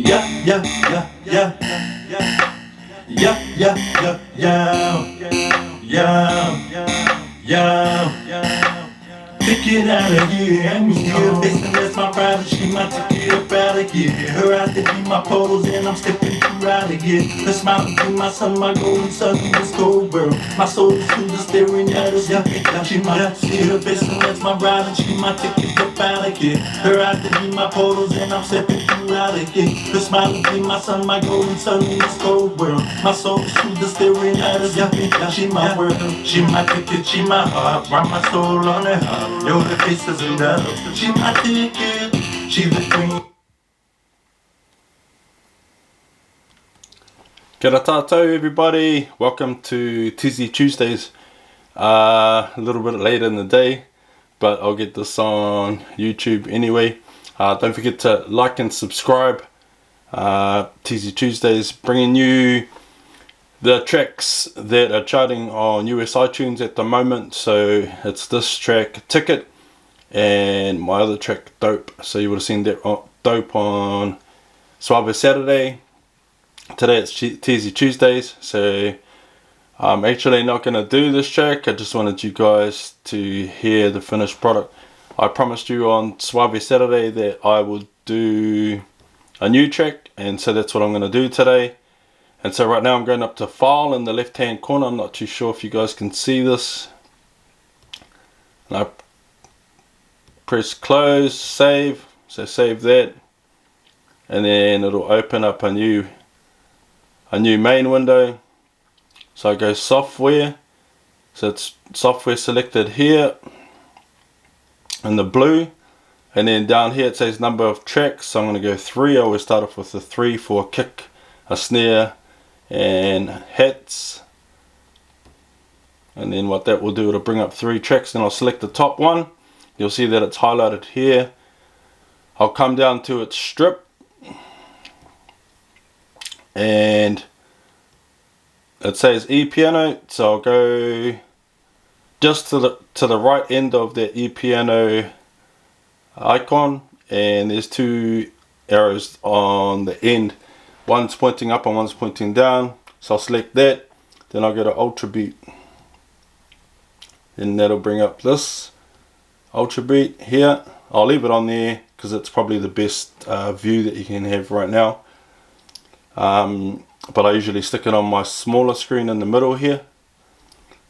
Take it out of here, I'm here, facing that's my rider, she might take it up out of here. Her out to be my pose, and I'm stepping through out of here. The smile between my sun, my golden sun, this cold world. My soul is through the staring at us, she might see her facing that's my rider, she might take it up out of here. Her out to be my pose, and I'm stepping through out of here. The smile between my sun, my golden sun, this cold world. My soul is through the staring at us, she my world, she my ticket, she my heart, write my soul on her heart. Yo, the faces in love, she my ticket, she the queen. Kia ora tātou everybody, welcome to Teezy Tuesdays. A little bit later in the day, but I'll get this on YouTube anyway. Don't forget to like and subscribe. Teezy Tuesdays bringing you the tracks that are charting on US iTunes at the moment. So it's this track, Ticket, and my other track, Dope. So you would have seen that Dope on Suave Saturday. Today it's Teezy Tuesdays, so I'm actually not going to do this track. I just wanted you guys to hear the finished product. I promised you on Suave Saturday that I would do a new track, and so that's what I'm going to do today. And so right now I'm going up to File in the left hand corner. I'm not too sure if you guys can see this. And I press close, save, so save that, and then it'll open up a new main window. So I go software, so it's software selected here in the blue, and then down here it says number of tracks, so I'm going to go 3. I always start off with the 3 for a kick, a snare and hats, and then what that will do, it'll bring up 3 tracks. Then I'll select the top one, you'll see that it's highlighted here. I'll come down to its strip, and it says e-piano, so I'll go just to the right end of that e-piano icon, and there's 2 arrows on the end, one's pointing up and one's pointing down. So I'll select that, then I'll go to Ultra Beat, and that'll bring up this Ultra Beat here. I'll leave it on there because it's probably the best view that you can have right now. But I usually stick it on my smaller screen in the middle here,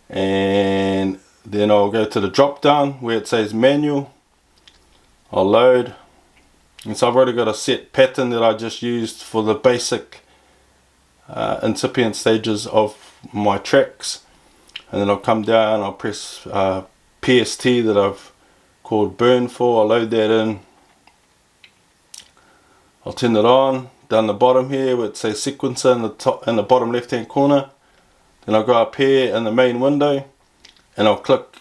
and then I'll go to the drop down where it says manual. I'll load, and so I've already got a set pattern that I just used for the basic incipient stages of my tracks. And then I'll come down, I'll press PST that I've called burn for, I'll load that in, I'll turn it on. Down the bottom here where it says sequencer in the top, in the bottom left hand corner, then I'll go up here in the main window and I'll click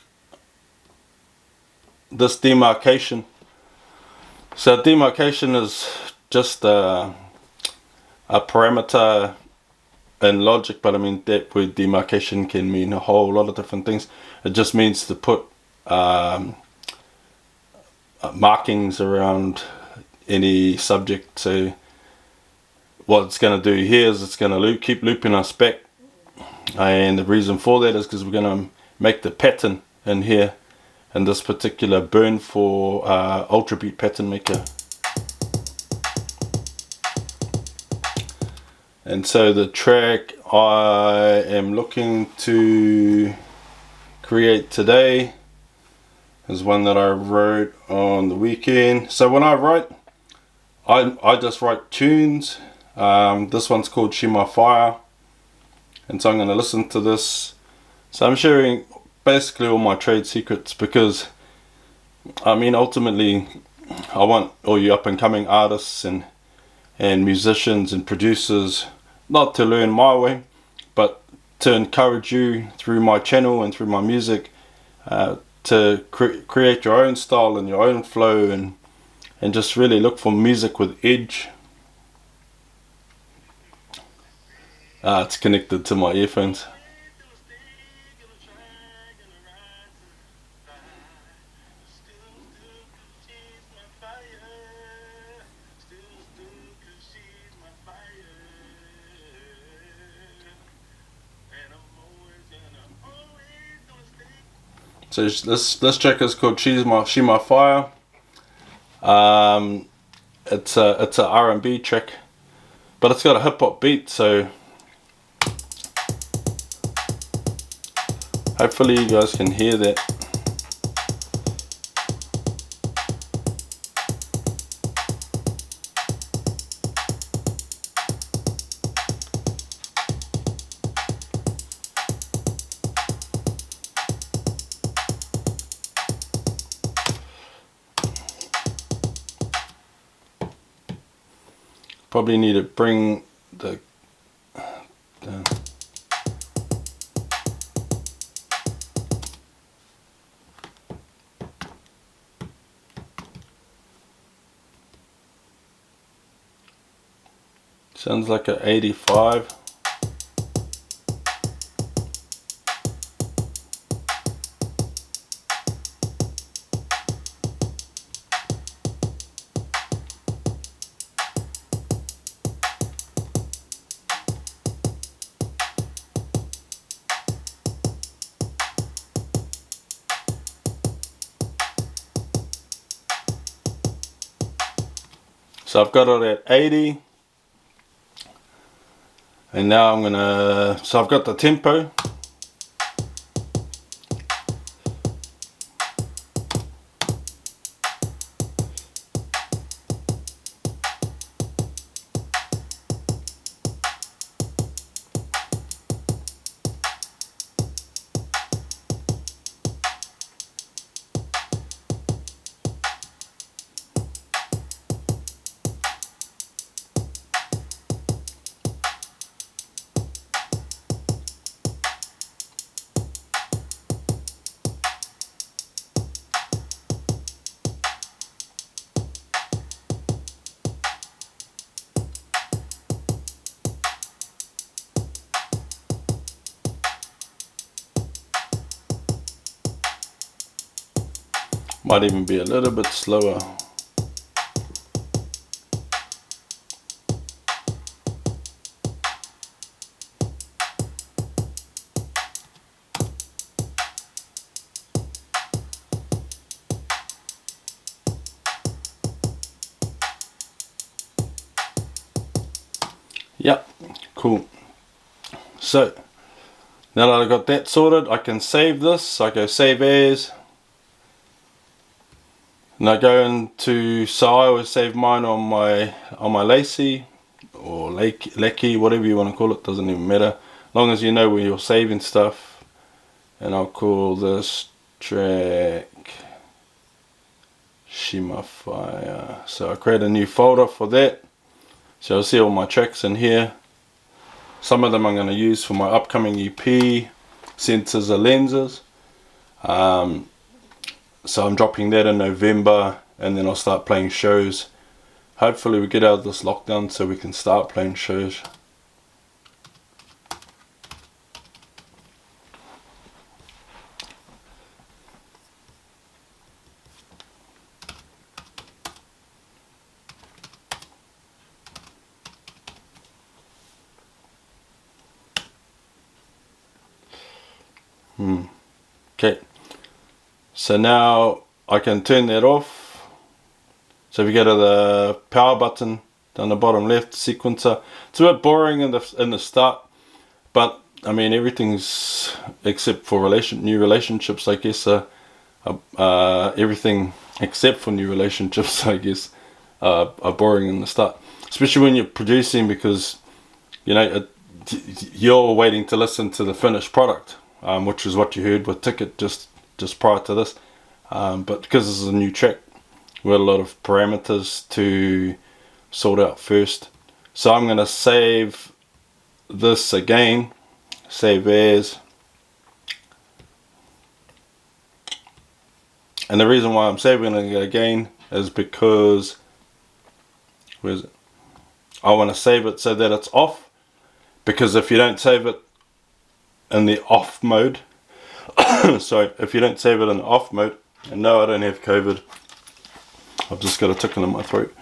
this demarcation. So demarcation is just a parameter in Logic, but I mean that word demarcation can mean a whole lot of different things. It just means to put markings around any subject. So what it's going to do here is it's going to keep looping us back, and the reason for that is because we're going to make the pattern in here in this particular burn for Ultra Beat pattern maker. And so the track I am looking to create today is one that I wrote on the weekend. So when I write, I just write tunes. This one's called Shima Fire, and so I'm going to listen to this. So I'm sharing basically all my trade secrets, because I mean ultimately I want all you up and coming artists and musicians and producers not to learn my way, but to encourage you through my channel and through my music to create your own style and your own flow, and just really look for music with edge. It's connected to my earphones. So this track is called She My Fire. It's a R&B track, but it's got a hip hop beat, so hopefully you guys can hear that. Probably need to bring the sounds like a 85. So I've got it at 80, and now I'm gonna, so I've got the tempo. Might even be a little bit slower. Yep, cool. So now that I've got that sorted, I can save this. I go save as. And I go into, so I always save mine on my Lacy or Lecky, whatever you want to call it, doesn't even matter. As long as you know where you're saving stuff. And I'll call this track She My Fire. So I create a new folder for that. So you'll see all my tracks in here. Some of them I'm going to use for my upcoming EP, Sensors or Lenses. So I'm dropping that in November, and then I'll start playing shows. Hopefully we get out of this lockdown so we can start playing shows. Okay. So now I can turn that off. So if you go to the power button down the bottom left, sequencer. It's a bit boring in the start, but I mean everything's except for new relationships, I guess. Everything except for new relationships, I guess, are boring in the start, especially when you're producing, because you know you're waiting to listen to the finished product, which is what you heard with Ticket just prior to this. But because this is a new track, we have a lot of parameters to sort out first. So I'm going to save this again, save as. And the reason why I'm saving it again is because, where is it? I want to save it so that it's off, because if you don't save it in the off mode, sorry, if you don't save it in the off mode, and no, I don't have COVID, I've just got a tickle in my throat.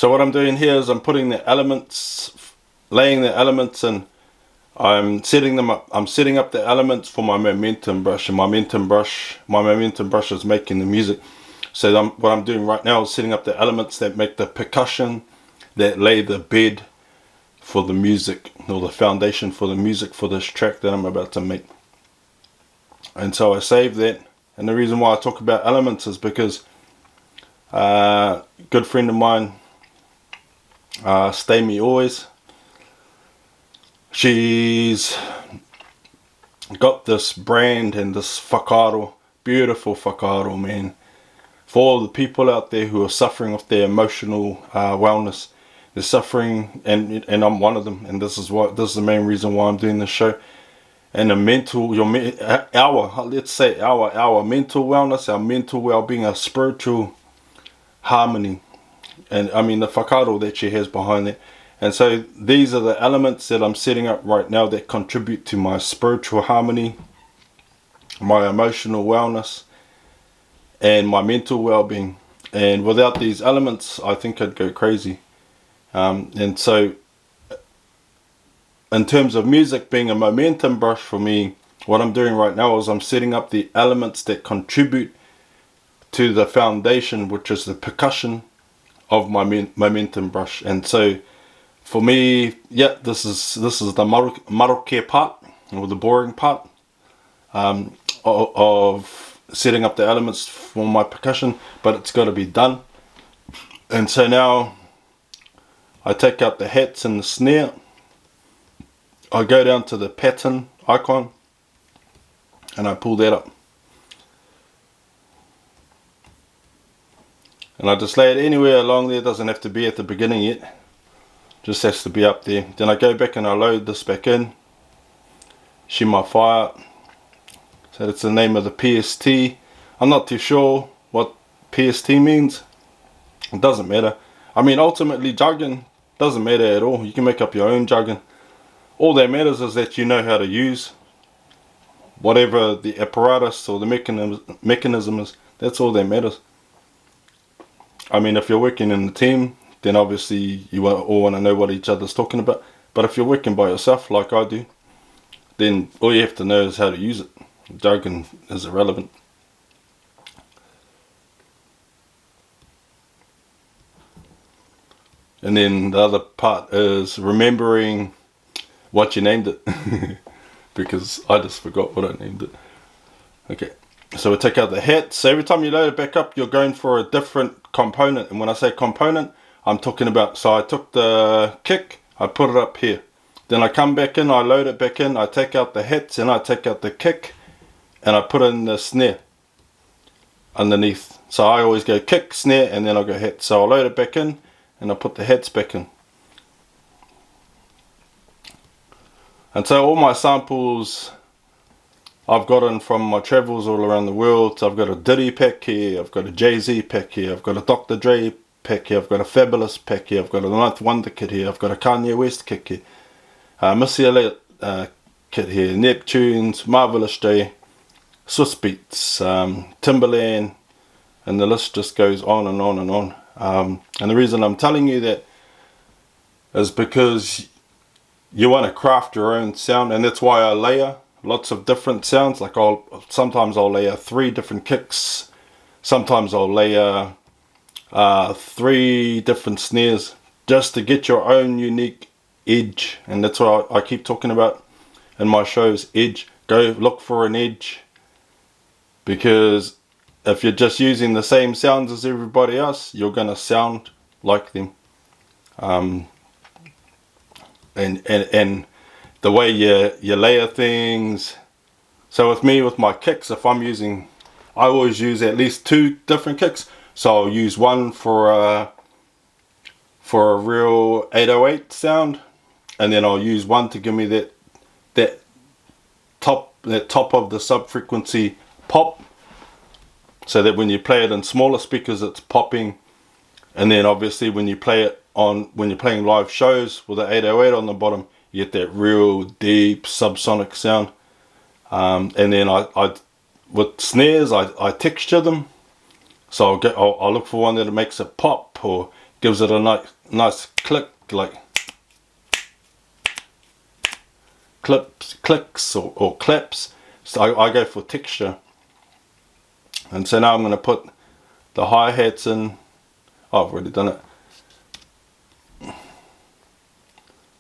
So what I'm doing here is I'm putting the elements, laying the elements, and I'm setting them up. I'm setting up the elements for my momentum brush, and my momentum brush is making the music. So what I'm doing right now is setting up the elements that make the percussion, that lay the bed for the music, or the foundation for the music for this track that I'm about to make. And so I save that. And the reason why I talk about elements is because a good friend of mine, StayMe Always, she's got this brand and this whakaaro, beautiful whakaaro, man, for all the people out there who are suffering with their emotional wellness. They're suffering, and I'm one of them, and this is the main reason why I'm doing this show. And the mental, let's say our mental wellness, our mental well-being, our spiritual harmony, and I mean the whakaaro that she has behind it. And so these are the elements that I'm setting up right now that contribute to my spiritual harmony, my emotional wellness, and my mental well-being. And without these elements, I think I'd go crazy. And so in terms of music being a momentum brush for me, what I'm doing right now is I'm setting up the elements that contribute to the foundation, which is the percussion of my momentum brush. And so for me, yeah, this is the maroke part, or the boring part, of setting up the elements for my percussion, but it's got to be done. And so now I take out the hats and the snare. I go down to the pattern icon and I pull that up. And I just lay it anywhere along there. It doesn't have to be at the beginning yet. Just has to be up there. Then I go back and I load this back in. Shima Fire. So that's the name of the PST. I'm not too sure what PST means. It doesn't matter. I mean, ultimately, jargon doesn't matter at all. You can make up your own jargon. All that matters is that you know how to use whatever the apparatus or the mechanism is. That's all that matters. I mean, if you're working in a team, then obviously you all want to know what each other's talking about. But if you're working by yourself, like I do, then all you have to know is how to use it. Jargon is irrelevant. And then the other part is remembering what you named it. Because I just forgot what I named it. Okay, so we take out the hats. So every time you load it back up, you're going for a different component. And when I say component, I'm talking about, so I took the kick, I put it up here. Then I come back in, I load it back in, I take out the hats and I take out the kick and I put in the snare underneath. So I always go kick, snare, and then I go hats. So I load it back in and I put the hats back in. And so all my samples I've gotten from my travels all around the world. So I've got a Diddy pack here, I've got a Jay-Z pack here, I've got a Dr. Dre pack here, I've got a Fabulous pack here, I've got a Ninth Wonder kit here, I've got a Kanye West kit here, Missy Elliott kit here, Neptunes, Marvelous J, Swiss Beats, Timberland, and the list just goes on and on and on. And the reason I'm telling you that is because you want to craft your own sound, and that's why I layer lots of different sounds. Like sometimes I'll layer 3 different kicks, sometimes I'll layer 3 different snares, just to get your own unique edge. And that's what I keep talking about in my shows, edge. Go look for an edge, because if you're just using the same sounds as everybody else, you're gonna sound like them. And the way you layer things. So with me, with my kicks, if I'm using, I always use at least 2 different kicks. So I'll use one for a real 808 sound, and then I'll use one to give me that top of the sub frequency pop, so that when you play it in smaller speakers, it's popping. And then obviously when you play it when you're playing live shows with the 808 on the bottom, you get that real deep subsonic sound. And then I with snares, I texture them. So I'll look for one that makes it pop, or gives it a nice click, like clicks or claps. So I go for texture. And so now I'm going to put the hi-hats in. Oh, I've already done it.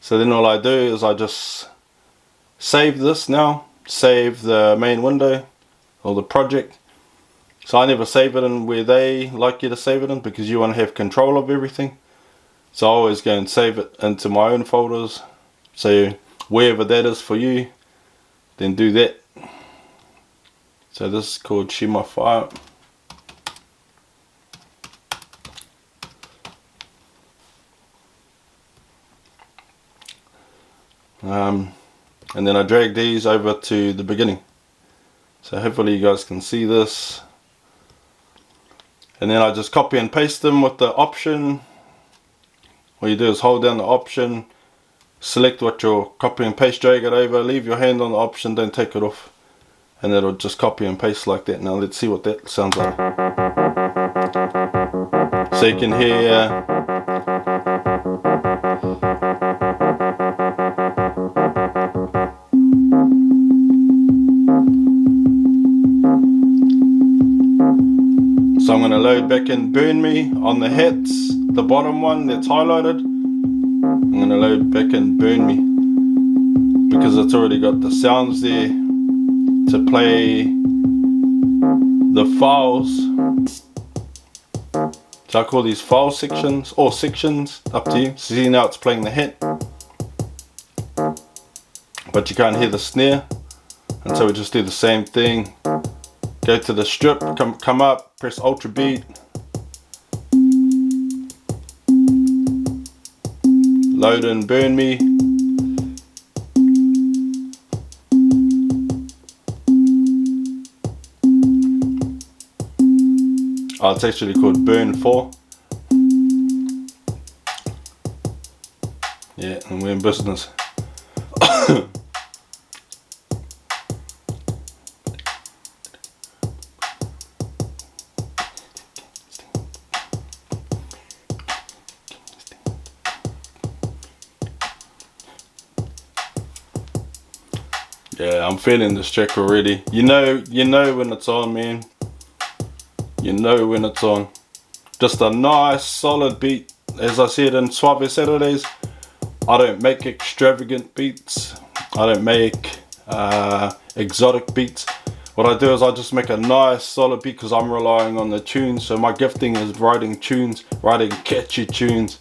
So then all I do is I just save this now, save the main window or the project. So I never save it in where they like you to save it in, because you want to have control of everything. So I always go and save it into my own folders. So wherever that is for you, then do that. So this is called Shima Fire. And then I drag these over to the beginning. So hopefully you guys can see this. And then I just copy and paste them with the option. What you do is hold down the option, select what you're copy and paste, drag it over, leave your hand on the option, don't take it off. And it'll just copy and paste like that. Now let's see what that sounds like. So you can hear so I'm going to load back in Burn Me on the hats, the bottom one that's highlighted. I'm going to load back in Burn Me because it's already got the sounds there to play the files. So I call these file sections or sections, up to you. See, now it's playing the hat, but you can't hear the snare. And so we just do the same thing. Go to the strip, come up, press Ultra Beat, load in Burn Me. Oh, it's actually called Burn 4. Yeah, and we're in business. Yeah, I'm feeling this track already. You know when it's on, man. You know when it's on. Just a nice solid beat. As I said in Suave Saturdays, I don't make extravagant beats. I don't make exotic beats. What I do is I just make a nice solid beat because I'm relying on the tunes. So my gifting is writing tunes, writing catchy tunes.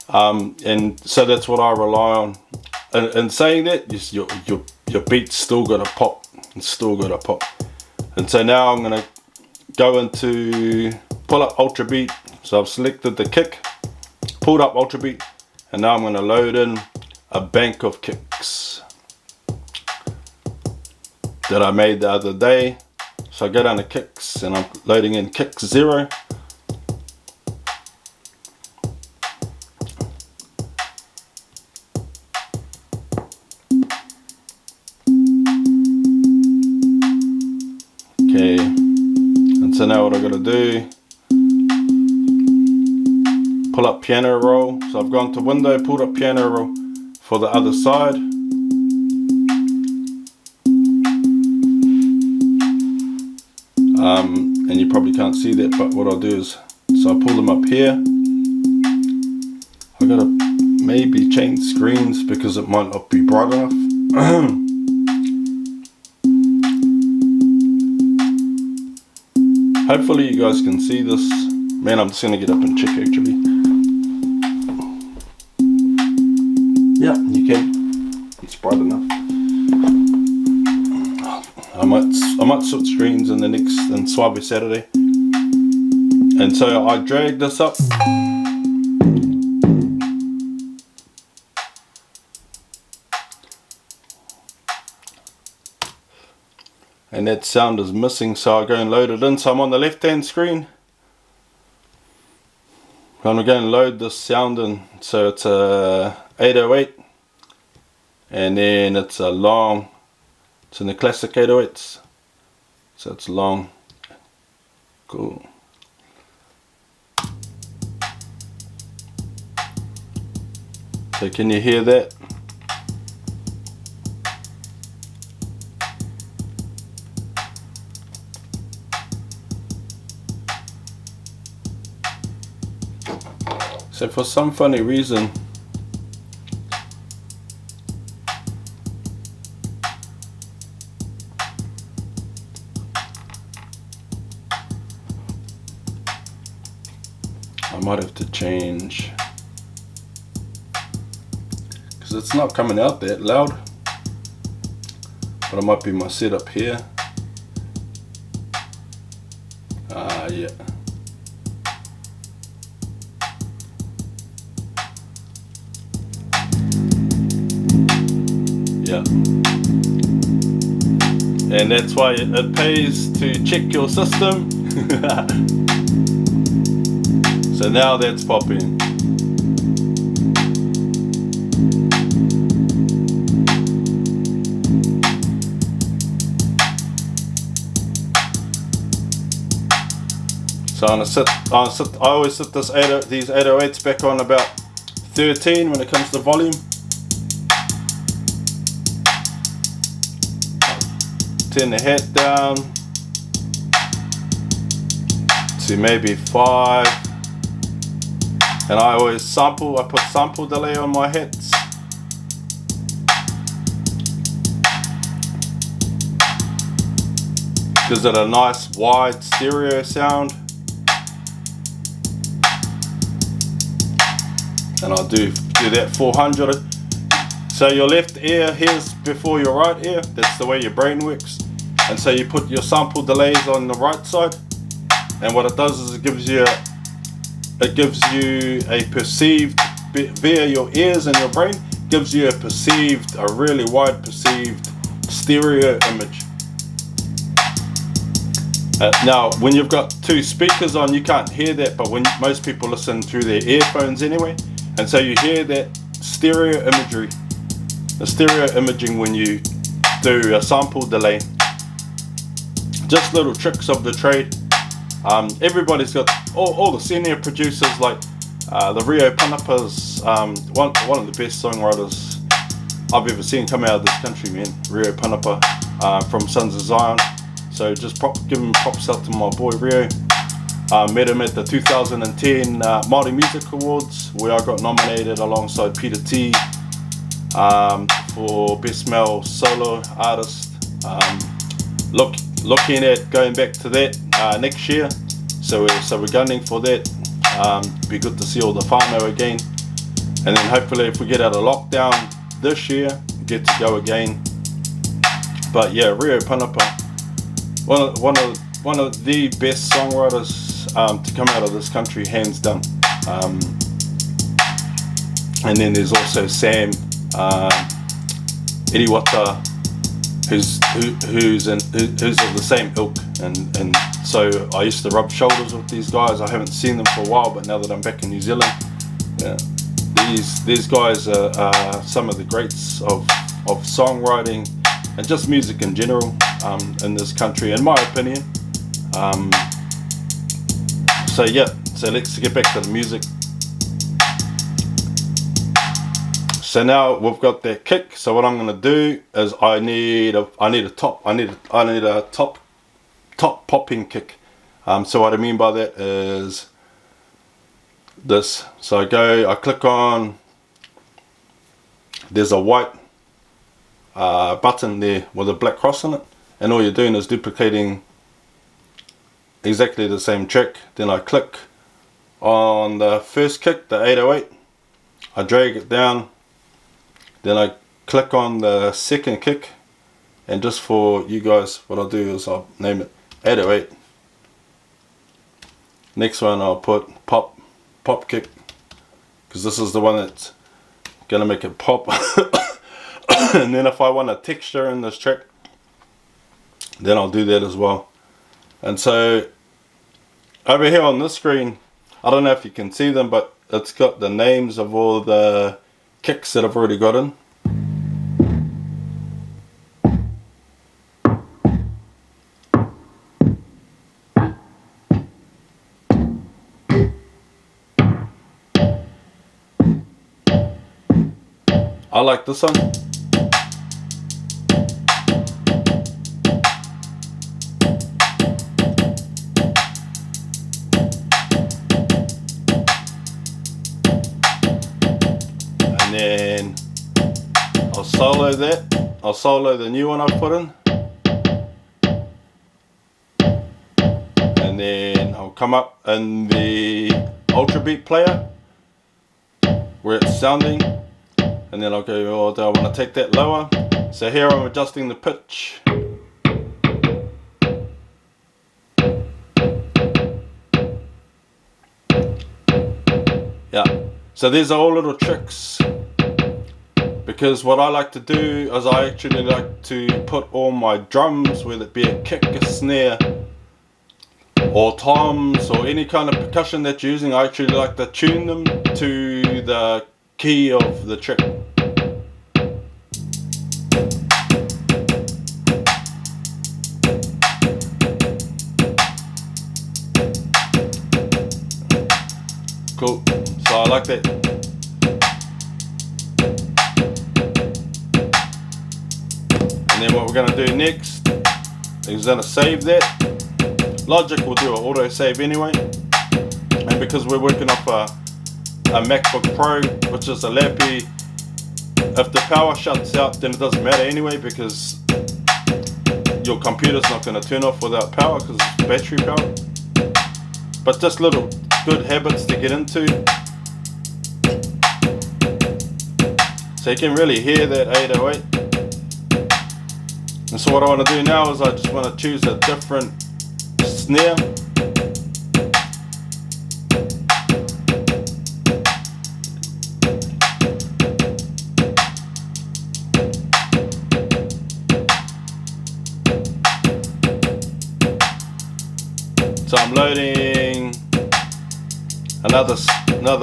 And so that's what I rely on. And saying that, your beat's still gonna pop. It's still gonna pop. And so now I'm gonna go into pull up Ultra Beat. So I've selected the kick, pulled up Ultra Beat, and now I'm gonna load in a bank of kicks that I made the other day. So I go down to kicks and I'm loading in kick 0. Okay, and so now what I gotta do, pull up piano roll. So I've gone to window, pulled up piano roll for the other side. And you probably can't see that, but what I'll do is, so I pull them up here. I gotta maybe change screens because it might not be bright enough. Hopefully you guys can see this. Man, I'm just gonna get up and check actually. Yeah, you can. It's bright enough. I might switch screens in the next in Suave Saturday. And so I drag this up. And that sound is missing, so I go and load it in. So I'm on the left hand screen. I'm going to load this sound in. So it's a 808. And then it's a long. It's in the classic 808s. So it's long. Cool. So can you hear that? So for some funny reason, I might have to change, because it's not coming out that loud, but it might be my setup here. Yeah. Yeah. And that's why it pays to check your system. So now that's popping. So I always set these 808s back on about 13 when it comes to volume. Turn the head down to maybe 5. And I always I put sample delay on my hits. Gives it a nice wide stereo sound. And I'll do that 400. So your left ear hears before your right ear. That's the way your brain works. And so you put your sample delays on the right side. And what it does is it gives you a perceived, via your ears and your brain, gives you a really wide perceived stereo image. Now, when you've got 2 speakers on, you can't hear that, but when most people listen through their earphones anyway, and so you hear that stereo imagery, the stereo imaging when you do a sample delay. Just little tricks of the trade. Everybody's got all the senior producers like the Rio Panapa's one of the best songwriters I've ever seen come out of this country, man. Rio Panapa from Sons of Zion. So just give him props out to my boy Rio. Met him at the 2010 Māori Music Awards, where I got nominated alongside Peter T for Best Male Solo Artist. Looking at going back to that next year, so we're gunning for that. Be good to see all the whānau again, and then hopefully if we get out of lockdown this year, get to go again. But yeah, Rio Panapa, one of the best songwriters to come out of this country, hands down. And then there's also Sam Iriwata, who's of the same ilk, and so I used to rub shoulders with these guys. I haven't seen them for a while, but now that I'm back in New Zealand, yeah, these guys are some of the greats of songwriting and just music in general in this country, in my opinion. So yeah, so let's get back to the music. So now we've got that kick. So what I'm gonna do is I need a top popping kick. So what I mean by that is this. So I click on, there's a white button there with a black cross on it, and all you're doing is duplicating exactly the same track. Then I click on the first kick, the 808, I drag it down, then I click on the second kick, and just for you guys, what I'll do is I'll name it 808. Next one I'll put pop kick, because this is the one that's gonna make it pop. And then if I want a texture in this track, then I'll do that as well. And so over here on this screen, I don't know if you can see them, but it's got the names of all the kicks that I've already got in. I like this one. And then I'll solo that. I'll solo the new one I've put in. And then I'll come up in the Ultra Beat player where it's sounding. And then I'll go, oh, do I want to take that lower? So here I'm adjusting the pitch. Yeah, so these are all little tricks, because what I like to do is I actually like to put all my drums, whether it be a kick, a snare, or toms, or any kind of percussion that you're using, I actually like to tune them to the key of the trick. Cool, so I like that. And then what we're going to do next is going to save that. Logic will do an auto save anyway. And because we're working off a MacBook Pro, which is a lappy, if the power shuts out, then it doesn't matter anyway, because your computer's not going to turn off without power because it's battery power. But just little good habits to get into, so you can really hear that 808. And so what I want to do now is I just want to choose a different snare. So I'm loading another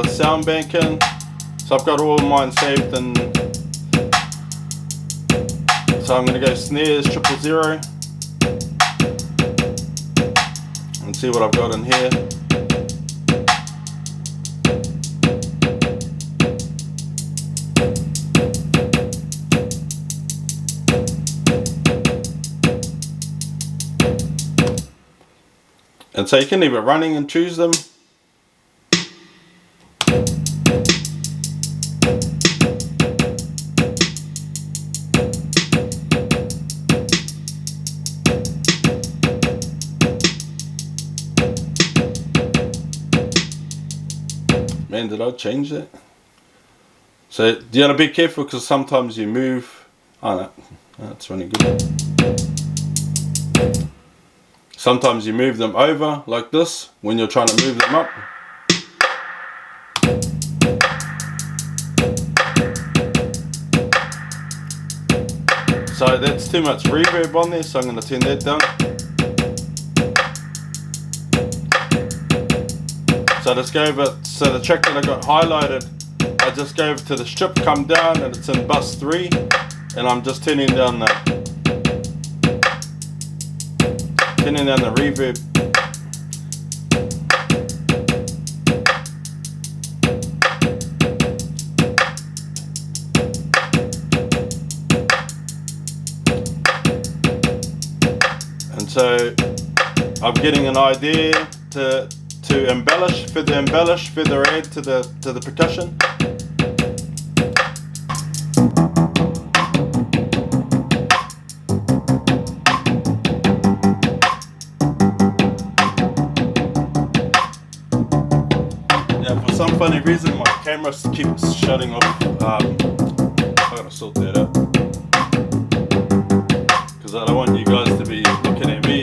sound bank in. So I've got all mine saved, and so I'm going to go snares 000 and see what I've got in here. And so you can leave it running and choose them. Man, did I change that? So you gotta be careful, because sometimes you move. Oh no, that's running good. Sometimes you move them over like this when you're trying to move them up. So that's too much reverb on there, so I'm going to turn that down. So just go over, so the track that I got highlighted, I just go over to the strip, come down, and it's in bus 3, and I'm just turning down the reverb. And so I'm getting an idea to embellish, further add to the percussion. For some funny reason, my camera keeps shutting off. I gotta sort that out, because I don't want you guys to be looking at me.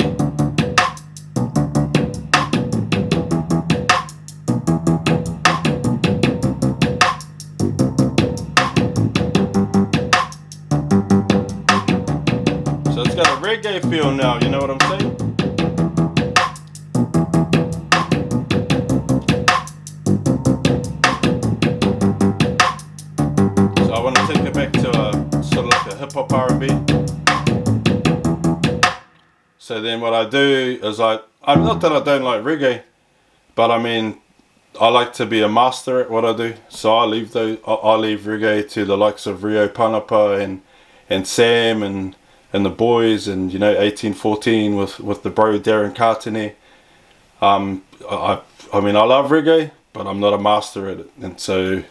So it's got a reggae feel now, you know what I'm saying? I want to take it back to a sort of like a hip hop R&B. So then what I do is I'm not that I don't like reggae, but I mean, I like to be a master at what I do, so I leave reggae to the likes of Rio Panapa and Sam and the boys, and 1814 with the bro Darren Cartene. I mean, I love reggae, but I'm not a master at it, and so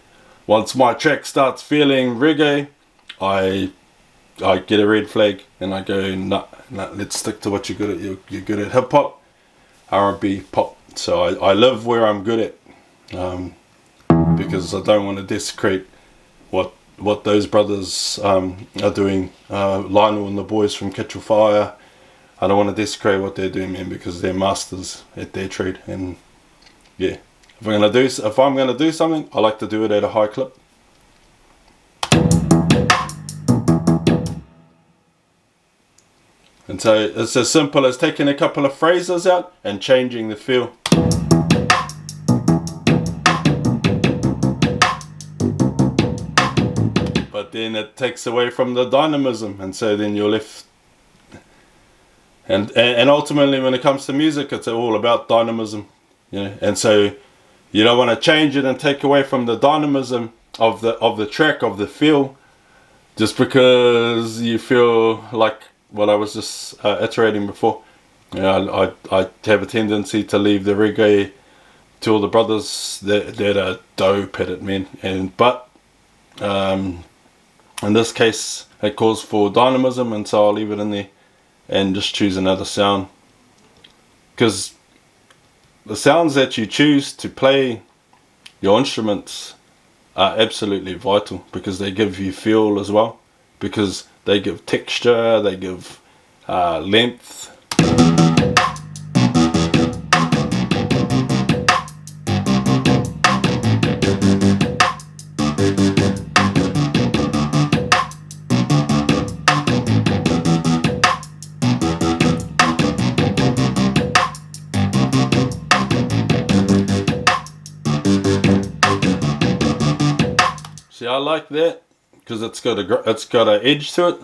once my track starts feeling reggae, I get a red flag and I go, nah, let's stick to what you're good at. You're good at hip hop, R&B, pop. So I live where I'm good at, because I don't want to desecrate what those brothers are doing. Lionel and the boys from Kitchell Fire, I don't want to desecrate what they're doing, man, because they're masters at their trade. And yeah, if I'm gonna do something, I like to do it at a high clip. And so it's as simple as taking a couple of phrases out and changing the feel. But then it takes away from the dynamism, and so then you're left. And ultimately, when it comes to music, it's all about dynamism, And so you don't want to change it and take away from the dynamism of the track, of the feel, just because you feel like what I was just iterating before. I have a tendency to leave the reggae to all the brothers that are dope at it, man. But in this case, it calls for dynamism, and so I'll leave it in there and just choose another sound. Because the sounds that you choose to play your instruments are absolutely vital, because they give you feel as well, because they give texture, they give length. See, I like that because it's got an edge to it.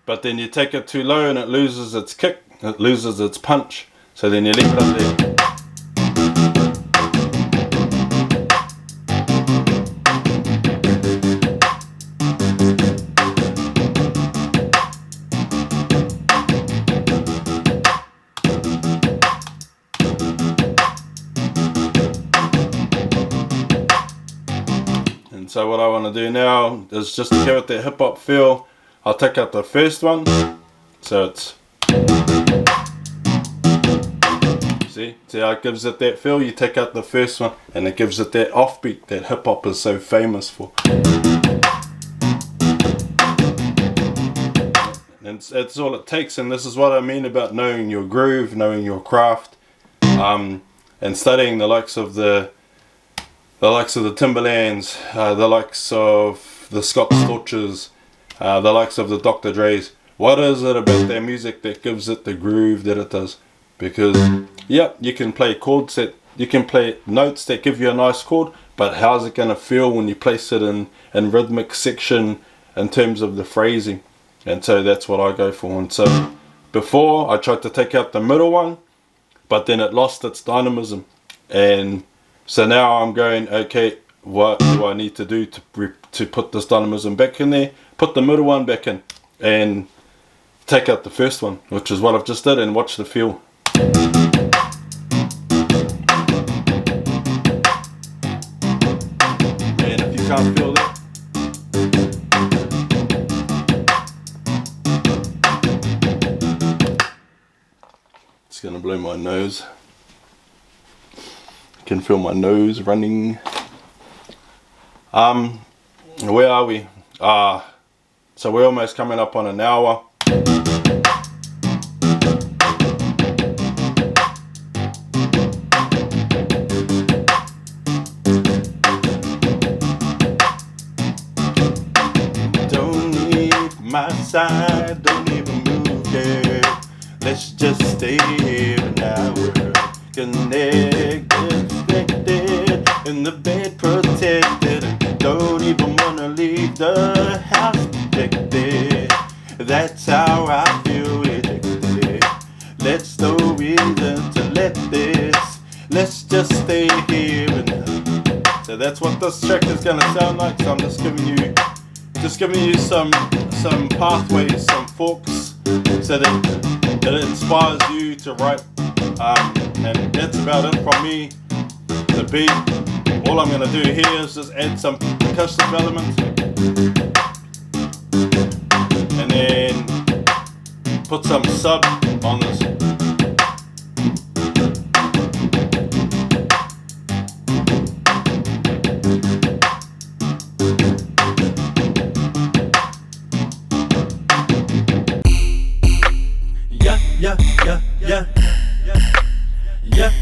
But then you take it too low and it loses its kick, it loses its punch. So then you leave it up there. And so what I want to do now is just to give it that hip hop feel. I'll take out the first one, so it's, see how it gives it that feel. You take out the first one and it gives it that offbeat that hip hop is so famous for. And that's all it takes, and this is what I mean about knowing your groove, knowing your craft, and studying the likes of the Timberlands, the likes of the Scott Storches, the likes of the Dr. Dre's. What is it about their music that gives it the groove that it does? Because yeah, you can play you can play notes that give you a nice chord, but how's it gonna feel when you place it in rhythmic section in terms of the phrasing? And so that's what I go for. And so before I tried to take out the middle one, but then it lost its dynamism, and so now I'm going, okay, what do I need to do to put this dynamism back in there? Put the middle one back in and take out the first one, which is what I've just did, and watch the feel. And if you can't feel that, it's gonna blow my nose. I can feel my nose running. Where are we? So we're almost coming up on an hour. Don't leave my side, don't even move there. Let's just stay here now. We're connected, in the bed protected. Don't even wanna leave the house protected. let this. Let's just stay here and now. So that's what this track is gonna sound like. So I'm just giving you some pathways, some forks, so that it inspires you to write. And that's about it from me. The beat. All I'm gonna do here is just add some percussive elements, and then put some sub on this